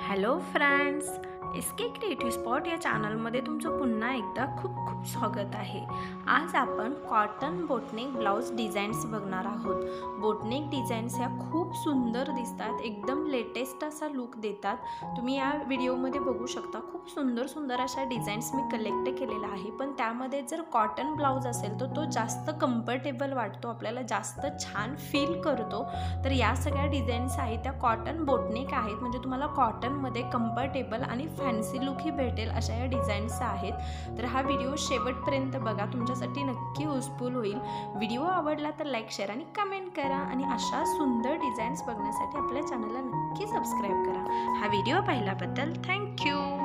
Hello friends, SK. Creative spot या चॅनलमध्ये तुमचं पुन्हा एकदा खूप खूप स्वागत आहे। आज आपण कॉटन बोटनेक ब्लाउज डिझाईन्स बघणार आहोत। बोटनेक डिझाईन्स ह्या खूप सुंदर दिसतात, एकदम लेटेस्ट असा लुक देतात। तुम्ही या व्हिडिओमध्ये बघू शकता, खूप सुंदर सुंदर अशा डिझाईन्स मी कलेक्ट केलेला आहे। पण त्यामध्ये जर कॉटन ब्लाउज असेल तर तो जास्त कम्फर्टेबल वाटतो, आपल्याला जास्त छान फील करतो। तर या सगळ्या डिझाईन्स आहेत त्या कॉटन बोटनेक आहेत, म्हणजे तुम्हाला कॉटनमध्ये कम्फर्टेबल आणि फॅन्सी लुक ही भेटेल अशा या डिझाईन्स आहेत। तर हा व्हिडिओ शेवटपर्यंत बघा, तुमच्यासाठी नक्की युजफुल होईल। व्हिडिओ आवडला तर लाईक, शेअर आणि कमेंट करा आणि अशा सुंदर डिझाईन्स बघण्यासाठी आपल्या चॅनलला नक्की सबस्क्राईब करा। हा व्हिडिओ पाहिल्याबद्दल थँक्यू।